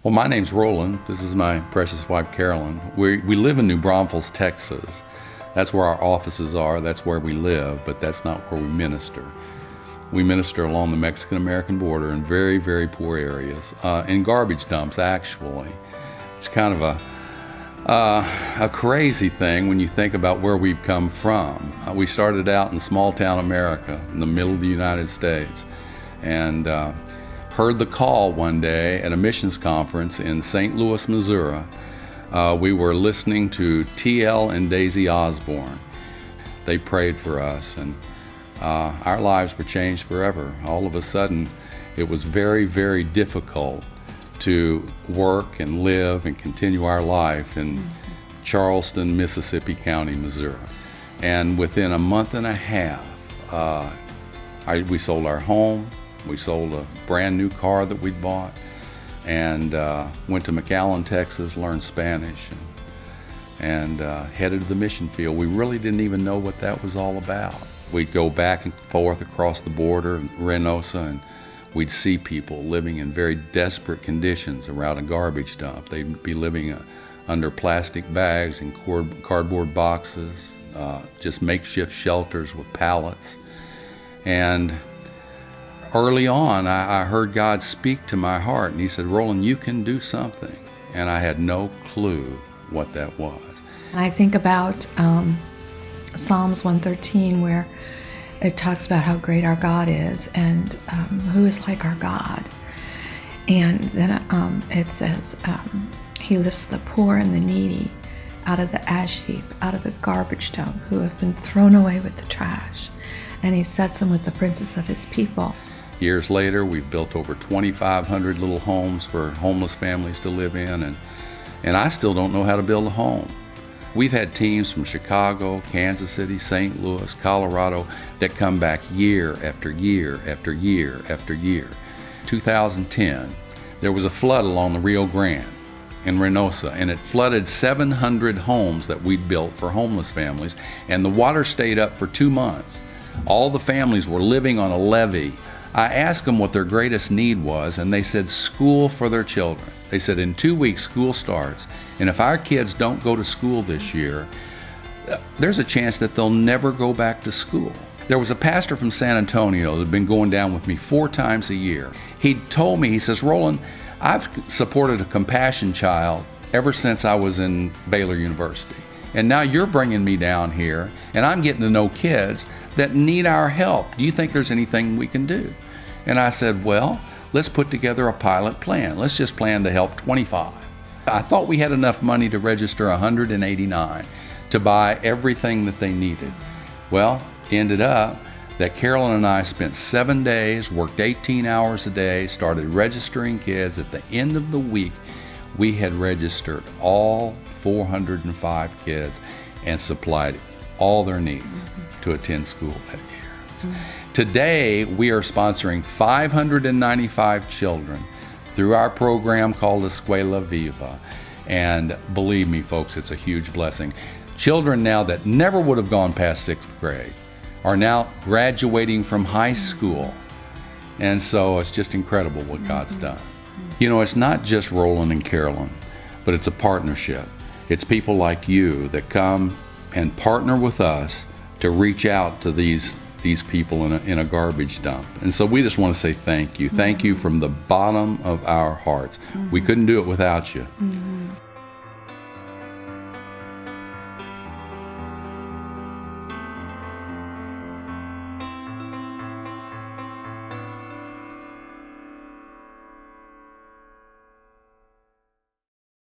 Well, my name's Roland. This is my precious wife, Carolyn. We live in New Braunfels, Texas. That's where our offices are. That's where we live, but that's not where we minister. We minister along the Mexican-American border in very, very poor areas, in garbage dumps, actually. It's kind of a crazy thing when you think about where we've come from. We started out in small-town America, in the middle of the United States, and heard the call one day at a missions conference in St. Louis, Missouri. We were listening to T.L. and Daisy Osborne. They prayed for us, and our lives were changed forever. All of a sudden, it was very, very difficult to work and live and continue our life in Charleston, Mississippi County, Missouri. And within a month and a half, we sold our home. We sold a brand new car that we'd bought, and went to McAllen, Texas, learned Spanish, and headed to the mission field. We really didn't even know what that was all about. We'd go back and forth across the border in Reynosa, and we'd see people living in very desperate conditions around a garbage dump. They'd be living under plastic bags and cardboard boxes, just makeshift shelters with pallets. And early on, I heard God speak to my heart, and he said, "Roland, you can do something." And I had no clue what that was. I think about Psalms 113, where it talks about how great our God is and who is like our God. And then it says, he lifts the poor and the needy out of the ash heap, out of the garbage dump, who have been thrown away with the trash. And he sets them with the princes of his people. Years later, we've built over 2,500 little homes for homeless families to live in, and I still don't know how to build a home. We've had teams from Chicago, Kansas City, St. Louis, Colorado that come back year after year after year after year. 2010, there was a flood along the Rio Grande in Reynosa, and it flooded 700 homes that we'd built for homeless families, and the water stayed up for 2 months. All the families were living on a levee. I asked them what their greatest need was, and they said school for their children. They said in 2 weeks school starts, and if our kids don't go to school this year, there's a chance that they'll never go back to school. There was a pastor from San Antonio that had been going down with me 4 times a year. He told me, he says, "Roland, I've supported a compassion child ever since I was in Baylor University. And now you're bringing me down here, and I'm getting to know kids that need our help. Do you think there's anything we can do?" And I said, "Well, let's put together a pilot plan. Let's just plan to help 25. I thought we had enough money to register 189 to buy everything that they needed. Well, ended up that Carolyn and I spent 7 days, worked 18 hours a day, started registering kids. At the end of the week, we had registered all 405 kids and supplied all their needs to attend school that year. Today, we are sponsoring 595 children through our program called Escuela Viva. And believe me, folks, it's a huge blessing. Children now that never would have gone past 6th grade are now graduating from high school. And so it's just incredible what God's done. You know, it's not just Roland and Carolyn, but it's a partnership. It's people like you that come and partner with us to reach out to these people in a garbage dump. And so we just want to say thank you. Thank you from the bottom of our hearts. We couldn't do it without you.